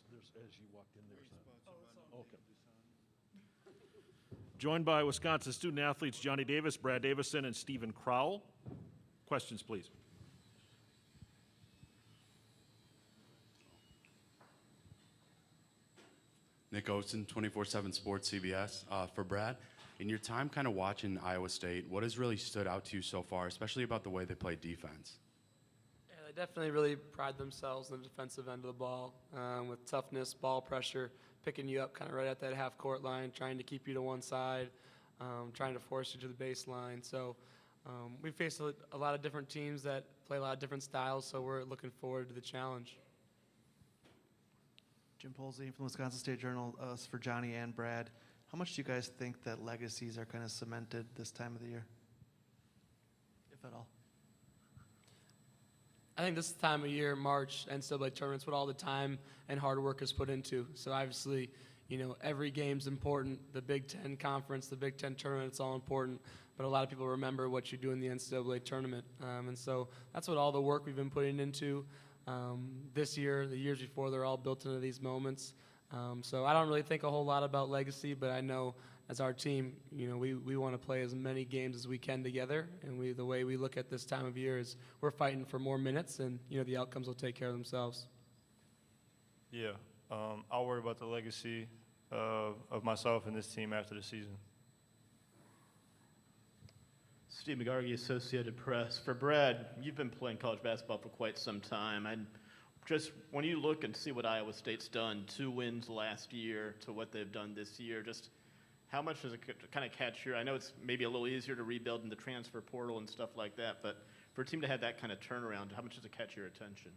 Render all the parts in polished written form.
there's as you walked in, there's a, okay. Joined by Wisconsin student athletes Johnny Davis, Brad Davison, and Steven Crowl. Questions, please. Nick Osen, 24/7 Sports CBS. For Brad, in your time kind of watching Iowa State, what has really stood out to you so far, especially about the way they play defense? Yeah, they definitely really pride themselves in the defensive end of the ball with toughness, ball pressure, picking you up kind of right at that half-court line, trying to keep you to one side, trying to force you to the baseline. So we faced a lot of different teams that play a lot of different styles, so we're looking forward to the challenge. Jim Polsey from the Wisconsin State Journal for Johnny and Brad. How much do you guys think that legacies are kind of cemented this time of the year, if at all? I think this time of year, March, NCAA tournaments, what all the time and hard work is put into. So obviously, you know, every game's important. The Big Ten Conference, the Big Ten tournament, it's all important. But a lot of people remember what you do in the NCAA tournament. And so that's what all the work we've been putting into this year, the years before, they're all built into these moments. So I don't really think a whole lot about legacy, but I know as our team, you know, we want to play as many games as we can together. And the way we look at this time of year is we're fighting for more minutes, and, you know, the outcomes will take care of themselves. Yeah, I'll worry about the legacy of myself and this team after the season. Steve McGargy, Associated Press. For Brad, you've been playing college basketball for quite some time. And just when you look and see what Iowa State's done, 2 wins last year to what they've done this year, just how much does it kind of catch your, I know it's maybe a little easier to rebuild in the transfer portal and stuff like that, but for a team to have that kind of turnaround, how much does it catch your attention?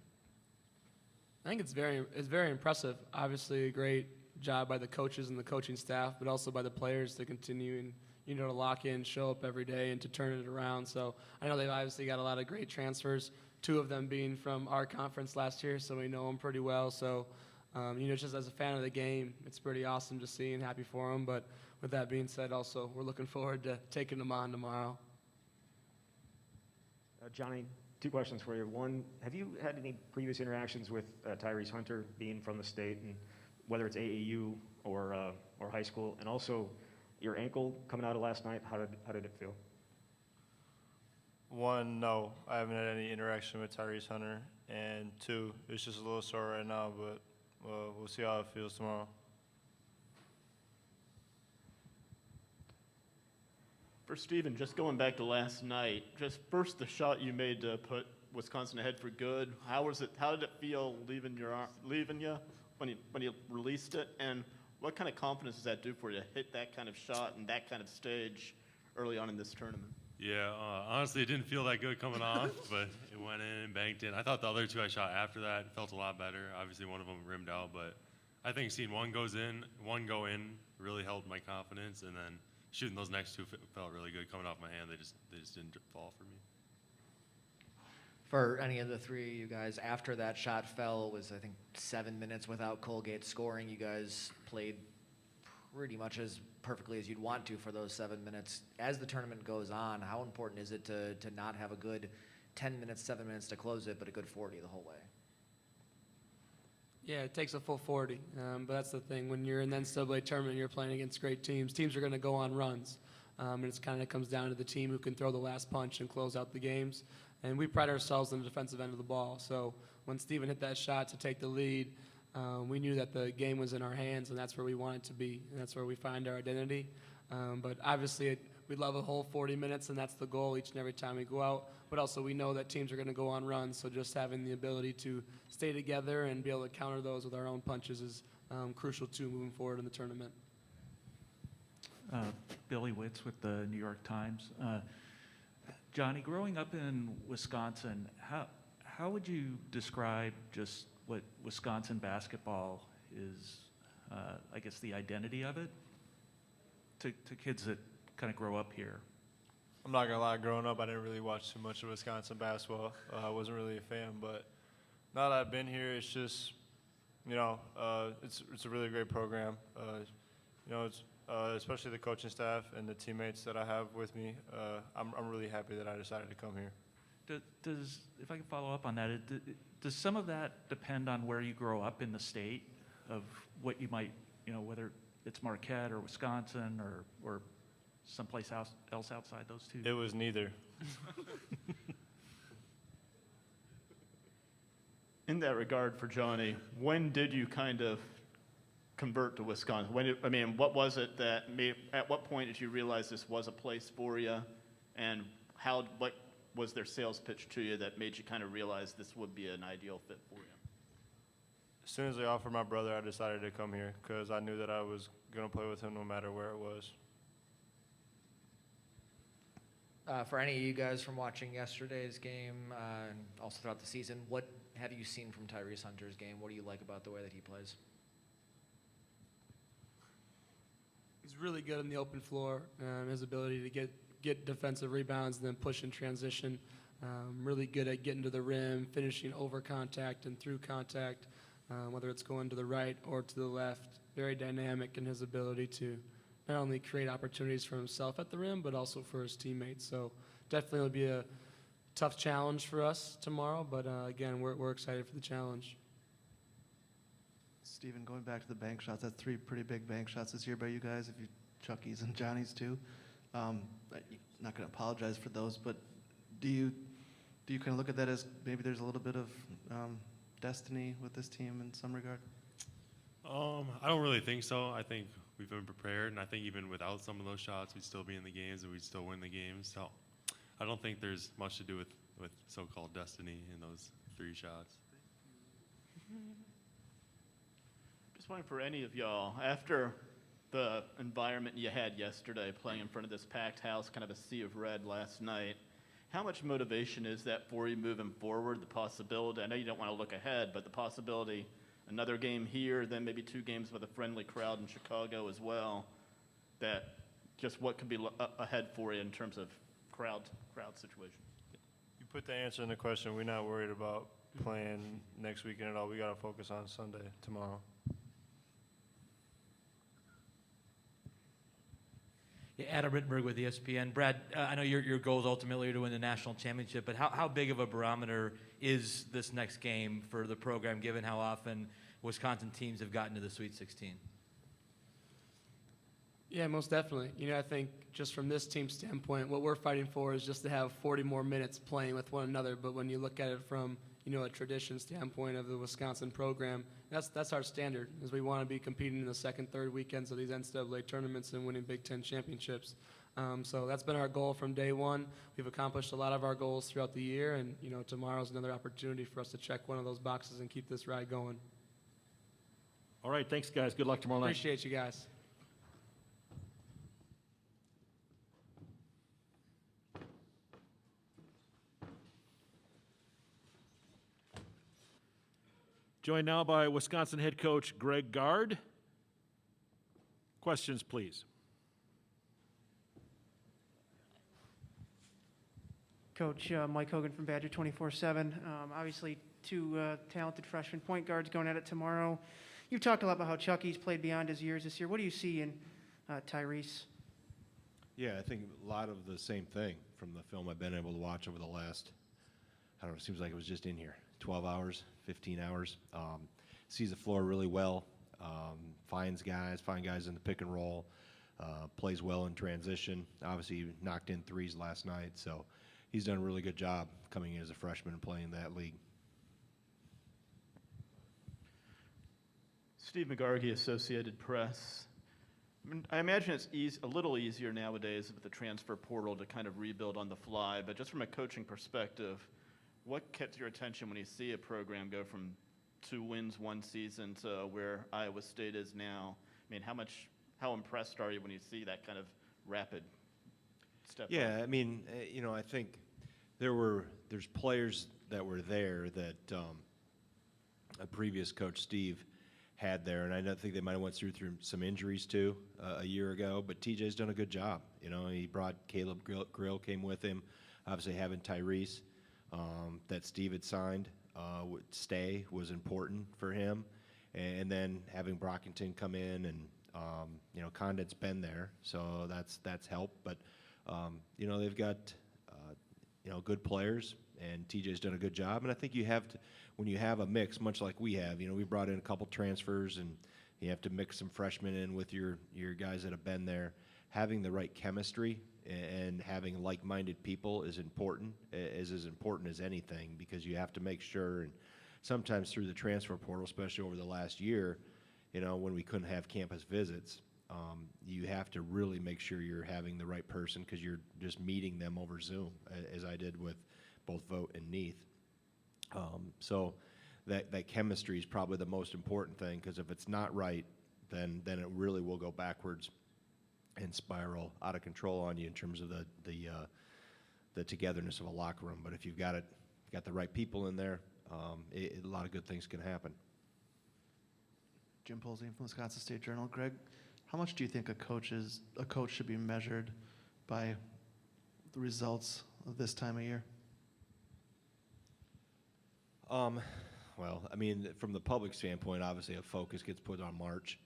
I think it's very impressive. Obviously, a great job by the coaches and the coaching staff, but also by the players to continue and, you know, to lock in, show up every day, and to turn it around. So I know they've obviously got a lot of great transfers, 2 of them being from our conference last year, so we know them pretty well. So, you know, just as a fan of the game, it's pretty awesome to see and happy for them. But with that being said, also, we're looking forward to taking them on tomorrow. Johnny, 2 questions for you. One, have you had any previous interactions with Tyrese Hunter being from the state, and whether it's AAU or high school? And also, your ankle coming out of last night, how did it feel? 1, no, I haven't had any interaction with Tyrese Hunter. And 2, it's just a little sore right now, but we'll see how it feels tomorrow. For Steven, just going back to last night, just first the shot you made to put Wisconsin ahead for good. How did it feel leaving you when you released it? And what kind of confidence does that do for you to hit that kind of shot and that kind of stage early on in this tournament? Yeah, honestly, it didn't feel that good coming off, but it went in and banked in. I thought the other 2 I shot after that felt a lot better. Obviously, one of them rimmed out, but I think seeing one go in really helped my confidence, and then shooting those next 2 felt really good coming off my hand. They just didn't fall for me. For any of the 3 of you guys, after that shot fell, it was, I think, 7 minutes without Colgate scoring. You guys played pretty much as perfectly as you'd want to for those 7 minutes. As the tournament goes on, how important is it to not have a good 10 minutes, 7 minutes to close it, but a good 40 the whole way? Yeah, it takes a full 40, but that's the thing. When you're in the NCAA tournament, you're playing against great teams. Teams are going to go on runs, and it kind of comes down to the team who can throw the last punch and close out the games. And we pride ourselves on the defensive end of the ball. So when Steven hit that shot to take the lead, we knew that the game was in our hands, and that's where we wanted to be, and that's where we find our identity. But obviously, we love a whole 40 minutes, and that's the goal each and every time we go out. But also, we know that teams are going to go on runs, so just having the ability to stay together and be able to counter those with our own punches is crucial, too, moving forward in the tournament. Billy Witz with the New York Times. Johnny, growing up in Wisconsin, how would you describe just what Wisconsin basketball is, I guess, the identity of it to kids that kind of grow up here? I'm not gonna lie, growing up, I didn't really watch too much of Wisconsin basketball. I wasn't really a fan, but now that I've been here, it's just, you know, it's a really great program. You know, it's especially the coaching staff and the teammates that I have with me. I'm really happy that I decided to come here. If I can follow up on that, does some of that depend on where you grow up in the state? of what you might, whether it's Marquette or Wisconsin or someplace else outside those two? It was neither. In that regard for Johnny, when did you kind of convert to Wisconsin? What was it that at what point did you realize this was a place for you? And what was their sales pitch to you that made you kind of realize this would be an ideal fit for you? As soon as they offered my brother, I decided to come here because I knew that I was going to play with him no matter where it was. For any of you guys from watching yesterday's game and also throughout the season, what have you seen from Tyrese Hunter's game? What do you like about the way that he plays? He's really good in the open floor. His ability to get defensive rebounds and then push in transition. Really good at getting to the rim, finishing over contact and through contact, whether it's going to the right or to the left. Very dynamic in his ability to not only create opportunities for himself at the rim, but also for his teammates. So definitely will be a tough challenge for us tomorrow, but again, we're excited for the challenge. Steven, going back to the bank shots, that's 3 pretty big bank shots this year by you guys, if you Chucky's and Johnny's too. I'm not going to apologize for those, but do you kind of look at that as maybe there's a little bit of destiny with this team in some regard? I don't really think so. I think we've been prepared, and I think even without some of those shots, we'd still be in the games and we'd still win the games. So I don't think there's much to do with so-called destiny in those 3 shots. Just wondering for any of y'all, after the environment you had yesterday, playing in front of this packed house, kind of a sea of red last night, how much motivation is that for you moving forward? The possibility, I know you don't want to look ahead, but the possibility, another game here, then maybe 2 games with a friendly crowd in Chicago as well, that just what could be ahead for you in terms of crowd situation? You put the answer in the question. We're not worried about playing next weekend at all. We got to focus on Sunday, tomorrow. Yeah, Adam Rittenberg with ESPN. Brad, I know your goal is ultimately to win the national championship, but how big of a barometer is this next game for the program, given how often Wisconsin teams have gotten to the Sweet 16? Yeah, most definitely. I think just from this team standpoint, what we're fighting for is just to have 40 more minutes playing with one another. But when you look at it from, a tradition standpoint of the Wisconsin program, that's our standard, is we want to be competing in the second, third weekends of these NCAA tournaments and winning Big Ten championships. So that's been our goal from day one. We've accomplished a lot of our goals throughout the year, and, tomorrow's another opportunity for us to check one of those boxes and keep this ride going. All right, thanks, guys. Good luck tomorrow night. Appreciate you guys. Joined now by Wisconsin head coach Greg Gard. Questions, please. Coach, Mike Hogan from Badger 24/7. Obviously, 2 talented freshman point guards going at it tomorrow. You've talked a lot about how Chucky's played beyond his years this year. What do you see in Tyrese? Yeah, I think a lot of the same thing from the film I've been able to watch over the last, I don't know, it seems like it was just in here, 12 hours, 15 hours. Sees the floor really well, finds guys in the pick and roll, plays well in transition. Obviously, he knocked in 3s last night, so he's done a really good job coming in as a freshman and playing that league. Steve McGargy, Associated Press. I imagine it's a little easier nowadays with the transfer portal to kind of rebuild on the fly, but just from a coaching perspective, what kept your attention when you see a program go from 2 wins one season to where Iowa State is now? I mean, how impressed are you when you see that kind of rapid step up? Yeah, I mean, I think there's players that were there that a previous coach, Steve, had there, and I don't think they might have went through some injuries too a year ago, but TJ's done a good job. He brought Caleb Grill came with him, obviously having Tyrese that Steve had signed would stay was important for him, and then having Brockington come in, and Condit's been there, so that's helped, but they've got good players, and TJ's done a good job. And I think you have to, when you have a mix, much like we have, we brought in a couple transfers, and you have to mix some freshmen in with your guys that have been there. Having the right chemistry and having like-minded people is important, is as important as anything, because you have to make sure, and sometimes through the transfer portal, especially over the last year, when we couldn't have campus visits, you have to really make sure you're having the right person, because you're just meeting them over Zoom, as I did with both Vogt and Neath. So that chemistry is probably the most important thing, because if it's not right, then it really will go backwards and spiral out of control on you in terms of the togetherness of a locker room. But if you've got the right people in there, a lot of good things can happen. Jim Polzine from Wisconsin State Journal. Greg, how much do you think a coach should be measured by the results of this time of year? Well, I mean, from the public standpoint, obviously a focus gets put on March,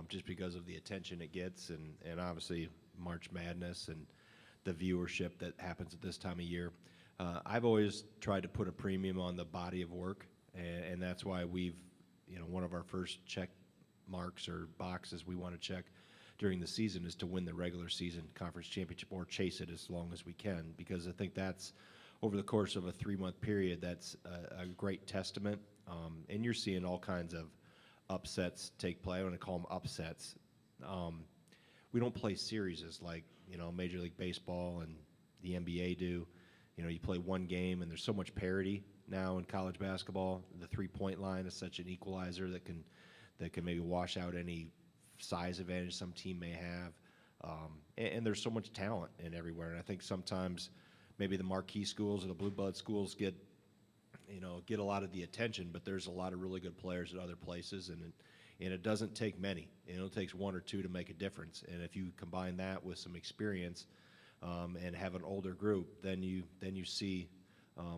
just because of the attention it gets, and obviously March Madness and the viewership that happens at this time of year. I've always tried to put a premium on the body of work, and that's why we've, one of our first check marks or boxes we want to check during the season is to win the regular season conference championship or chase it as long as we can, because I think that's, over the course of a 3-month period, that's a great testament. And you're seeing all kinds of upsets take place. I want to call them upsets. We don't play series like, Major League Baseball and the NBA do. You play one game, and there's so much parity now in college basketball. The three-point line is such an equalizer that can maybe wash out any size advantage some team may have. And there's so much talent in everywhere. And I think sometimes maybe the marquee schools or the blue blood schools get a lot of the attention, but there's a lot of really good players at other places, and it doesn't take many. It takes one or two to make a difference. And if you combine that with some experience and have an older group, then you see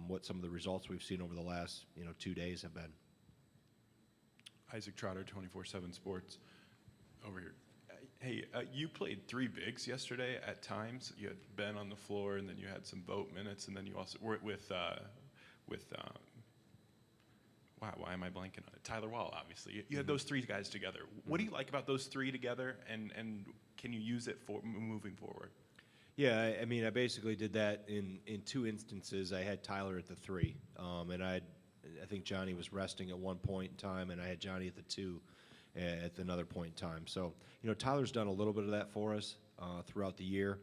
what some of the results we've seen over the last 2 days have been. Isaac Trotter, 24/7 Sports, over here. Hey, you played 3 bigs yesterday at times. You had Ben on the floor, and then you had some Vogt minutes, and then you also were with wow, why am I blanking on it? Tyler Wall, obviously. You had those 3 guys together. What do you like about those 3 together, and can you use it for moving forward? Yeah, I mean, I basically did that in 2 instances. I had Tyler at the 3, and I think Johnny was resting at one point in time, and I had Johnny at the 2 at another point in time. So, Tyler's done a little bit of that for us throughout the year,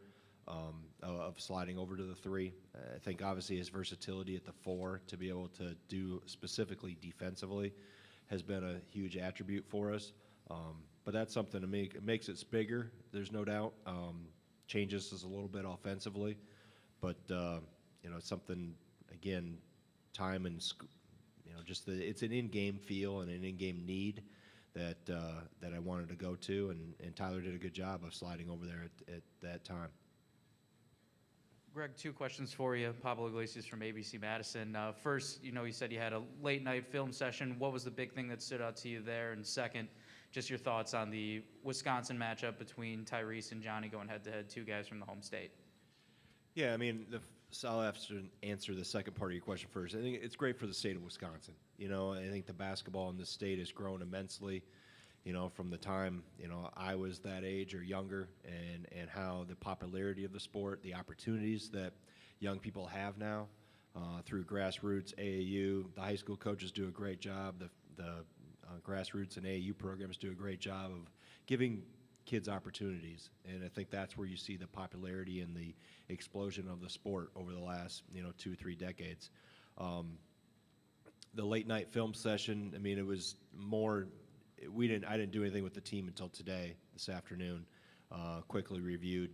of sliding over to the 3. I think obviously his versatility at the 4 to be able to do specifically defensively has been a huge attribute for us. But that's something to make. It makes it bigger, there's no doubt. Changes us a little bit offensively, but it's something, again, time and just it's an in-game feel and an in-game need that I wanted to go to, and Tyler did a good job of sliding over there at that time. Greg, 2 questions for you. Pablo Iglesias from ABC Madison. First, you said you had a late-night film session. What was the big thing that stood out to you there? And second, just your thoughts on the Wisconsin matchup between Tyrese and Johnny going head-to-head, 2 guys from the home state. Yeah, I mean, so I'll have to answer the second part of your question first. I think it's great for the state of Wisconsin. I think the basketball in the state has grown immensely, from the time, I was that age or younger, and how the popularity of the sport, the opportunities that young people have now through grassroots, AAU. The high school coaches do a great job. The grassroots and AAU programs do a great job of giving kids opportunities, and I think that's where you see the popularity and the explosion of the sport over the last 2-3 decades. The late night film session, I mean, it was more. I didn't do anything with the team until today, this afternoon. Quickly reviewed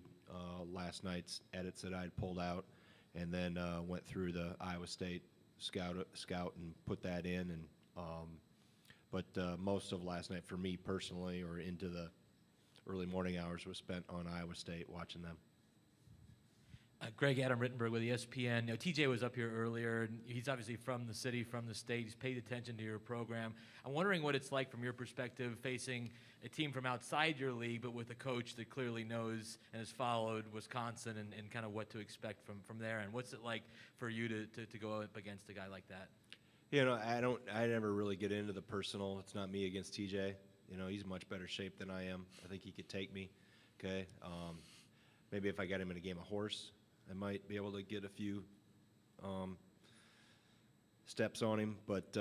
last night's edits that I had pulled out, and then went through the Iowa State scout and put that in. And but most of last night for me personally, or into the early morning hours, was spent on Iowa State watching them. Greg Adam Rittenberg with ESPN. You know, TJ was up here earlier, and he's obviously from the city, from the state. He's paid attention to your program. I'm wondering what it's like from your perspective facing a team from outside your league, but with a coach that clearly knows and has followed Wisconsin and kind of what to expect from there. And what's it like for you to go up against a guy like that? You know, I never really get into the personal. It's not me against TJ. You know, he's in much better shape than I am. I think he could take me. Okay. Maybe if I got him in a game of horse, I might be able to get a few steps on him. But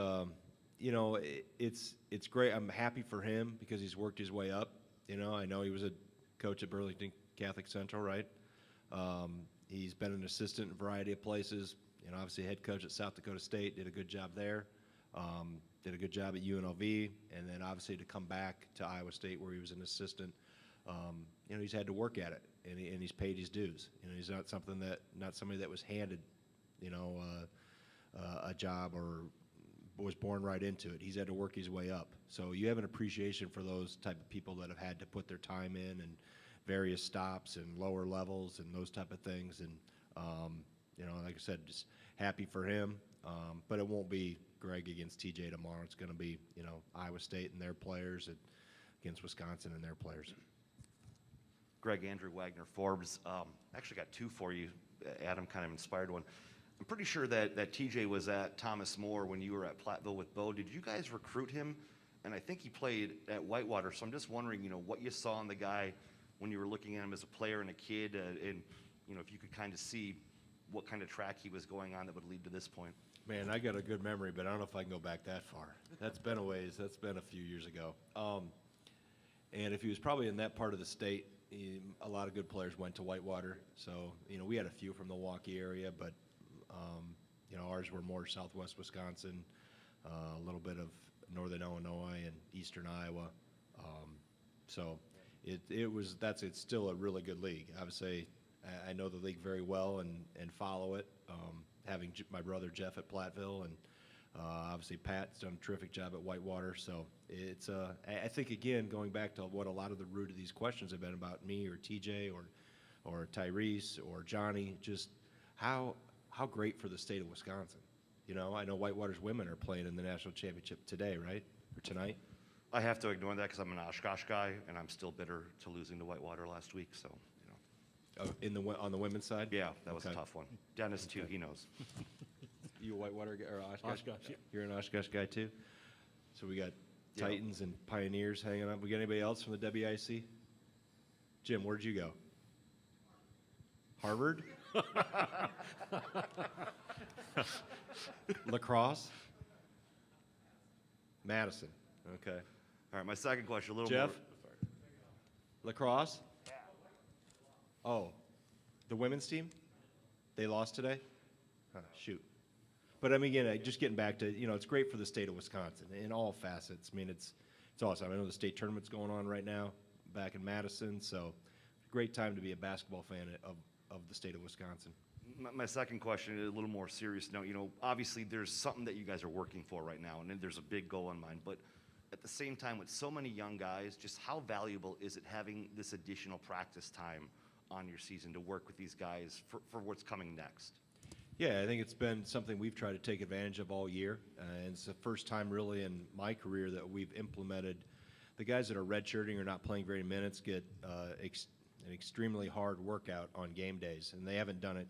you know, it's great. I'm happy for him because he's worked his way up. You know, I know he was a coach at Burlington Catholic Central, right? He's been an assistant in a variety of places. You know, obviously head coach at South Dakota State, did a good job there. Did a good job at UNLV, and then obviously to come back to Iowa State where he was an assistant. You know, he's had to work at it, and he's paid his dues. You know, he's not somebody that was handed, you know, a job or was born right into it. He's had to work his way up. So you have an appreciation for those type of people that have had to put their time in and various stops and lower levels and those type of things. And you know, like I said, just happy for him. But it won't be Greg against TJ tomorrow. It's going to be, you know, Iowa State and their players against Wisconsin and their players. Greg, Andrew Wagner, Forbes. Actually got two for you. Adam kind of inspired one. I'm pretty sure that TJ was at Thomas More when you were at Platteville with Bo. Did you guys recruit him? And I think he played at Whitewater. So I'm just wondering, you know, what you saw in the guy when you were looking at him as a player and a kid, and you know, if you could kind of see what kind of track he was going on that would lead to this point. Man, I got a good memory, but I don't know if I can go back that far. That's been a ways. That's been a few years ago. And if he was probably in that part of the state, a lot of good players went to Whitewater. So, you know, we had a few from the Milwaukee area, but, you know, ours were more southwest Wisconsin, a little bit of northern Illinois and eastern Iowa. So it's still a really good league. Obviously, I know the league very well and follow it. Having my brother Jeff at Platteville, and obviously Pat's done a terrific job at Whitewater. So it's I think, again, going back to what a lot of the root of these questions have been about me or TJ or Tyrese or Johnny, just how great for the state of Wisconsin. You know, I know Whitewater's women are playing in the national championship today, right, or tonight. I have to ignore that because I'm an Oshkosh guy, and I'm still bitter to losing to Whitewater last week. So, you know. On the women's side? Yeah, that was Okay. a tough one. Dennis, too, he knows. You a Whitewater guy or Oshkosh? Oshkosh, yeah. You're an Oshkosh guy too? So we got Yeah. Titans and Pioneers hanging up. We got anybody else from the WIC? Jim, where'd you go? Harvard? Lacrosse? Madison. Okay. All right, my second question, a little Jeff? more. Lacrosse? Oh, the women's team? They lost today? Huh, shoot. But I mean, again, just getting back to, you know, it's great for the state of Wisconsin in all facets. I mean, it's awesome. I know the state tournament's going on right now back in Madison, so great time to be a basketball fan of the state of Wisconsin. My second question, a little more serious note. You know, obviously there's something that you guys are working for right now, and then there's a big goal in mind. But at the same time, with so many young guys, just how valuable is it having this additional practice time on your season to work with these guys for what's coming next? Yeah, I think it's been something we've tried to take advantage of all year. And it's the first time really in my career that we've implemented the guys that are redshirting or not playing very minutes get an extremely hard workout on game days. And they haven't done it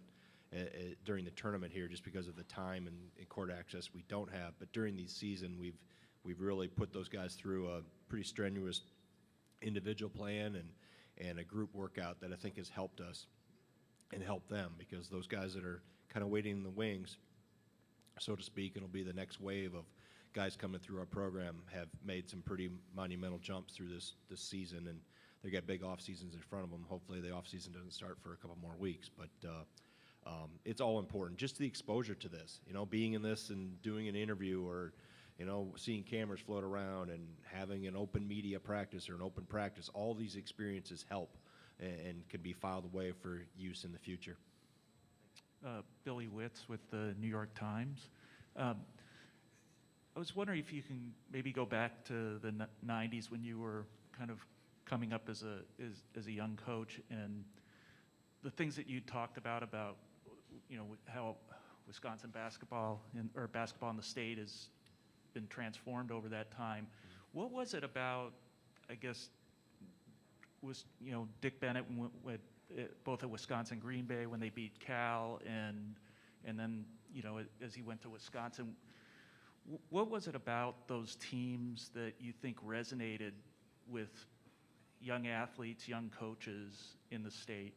during the tournament here just because of the time and court access we don't have. But during the season, we've really put those guys through a pretty strenuous individual plan and a group workout that I think has helped us and helped them, because those guys that are kind of waiting in the wings, so to speak, it'll be the next wave of guys coming through our program, have made some pretty monumental jumps through this season, and they've got big off seasons in front of them. Hopefully the off season doesn't start for a couple more weeks, but it's all important. Just the exposure to this, you know, being in this and doing an interview, or, you know, seeing cameras float around and having an open media practice or an open practice, all these experiences help and can be filed away for use in the future. Billy Witz with the New York Times. I was wondering if you can maybe go back to the 90s when you were kind of coming up as a young coach, and the things that you talked about, how Wisconsin basketball or basketball in the state has been transformed over that time. What was it about, I guess, was, Dick Bennett with both at Wisconsin Green Bay when they beat Cal and then, as he went to Wisconsin, what was it about those teams that you think resonated with young athletes, young coaches in the state?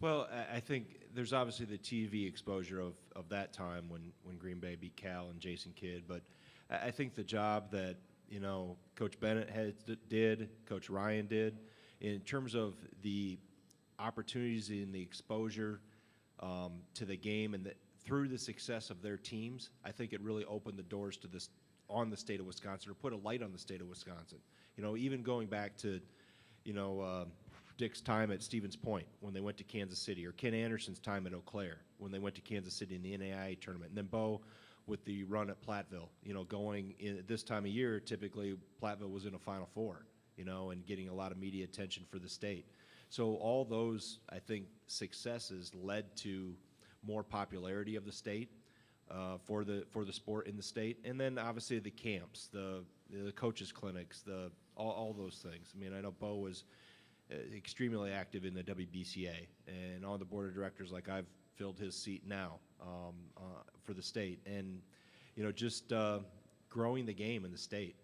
Well, I think there's obviously the TV exposure of that time when Green Bay beat Cal and Jason Kidd, but I think the job that Coach Bennett did, Coach Ryan did, in terms of the opportunities and the exposure to the game and through the success of their teams, I think it really opened the doors to this on the state of Wisconsin, or put a light on the state of Wisconsin. Even going back to Dick's time at Stevens Point when they went to Kansas City, or Ken Anderson's time at Eau Claire when they went to Kansas City in the NAIA tournament, and then Bo with the run at Platteville. Going in this time of year, typically Platteville was in a Final Four, and getting a lot of media attention for the state. So all those, I think, successes led to more popularity of the state for the sport in the state, and then obviously the camps, the coaches clinics, all those things. I mean, I know Bo was extremely active in the WBCA and on the board of directors, like I've filled his seat now for the state, and just growing the game in the state.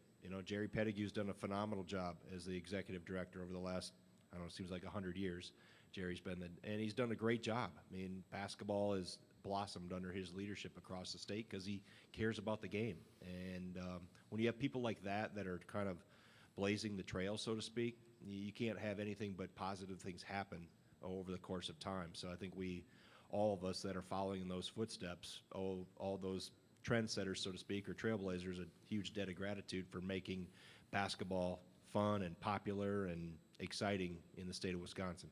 Jerry Pettigrew's done a phenomenal job as the executive director over the last, I don't know, it seems like 100 years. Jerry's been and he's done a great job. I mean, basketball has blossomed under his leadership across the state because he cares about the game. And when you have people like that are kind of blazing the trail, so to speak, you can't have anything but positive things happen over the course of time. So I think all of us that are following in those footsteps, all those trendsetters, so to speak, or trailblazers, a huge debt of gratitude for making basketball fun and popular and exciting in the state of Wisconsin.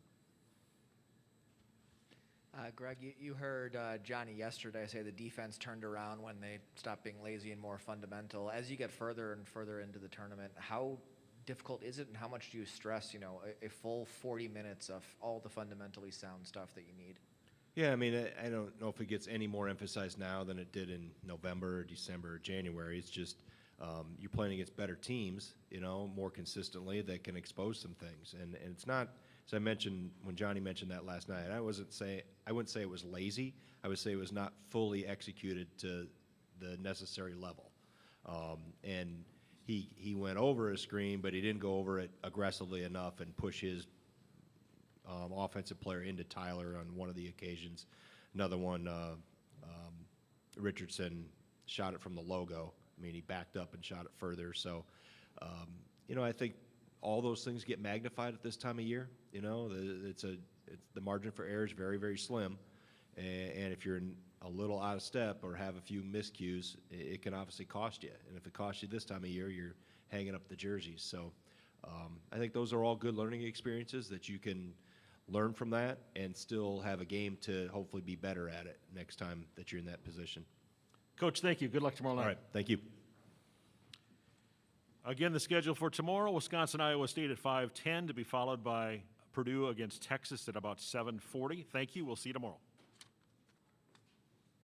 Greg, you heard Johnny yesterday say the defense turned around when they stopped being lazy and more fundamental. As you get further and further into the tournament, how difficult is it, and how much do you stress, a full 40 minutes of all the fundamentally sound stuff that you need? Yeah, I mean, I don't know if it gets any more emphasized now than it did in November, or December, or January. It's just you're playing against better teams, more consistently that can expose some things. And it's not, as I mentioned when Johnny mentioned that last night, I wouldn't say it was lazy. I would say it was not fully executed to the necessary level. And he went over a screen, but he didn't go over it aggressively enough and push his offensive player into Tyler on one of the occasions. Another one, Richardson shot it from the logo. I mean, he backed up and shot it further. So, I think all those things get magnified at this time of year. The margin for error is very, very slim. And if you're a little out of step or have a few miscues, it can obviously cost you. And if it costs you this time of year, you're hanging up the jerseys. So I think those are all good learning experiences that you can learn from that and still have a game to hopefully be better at it next time that you're in that position. Coach, thank you. Good luck tomorrow night. All right, thank you. Again, the schedule for tomorrow, Wisconsin, Iowa State at 5:10, to be followed by Purdue against Texas at about 7:40. Thank you. We'll see you tomorrow.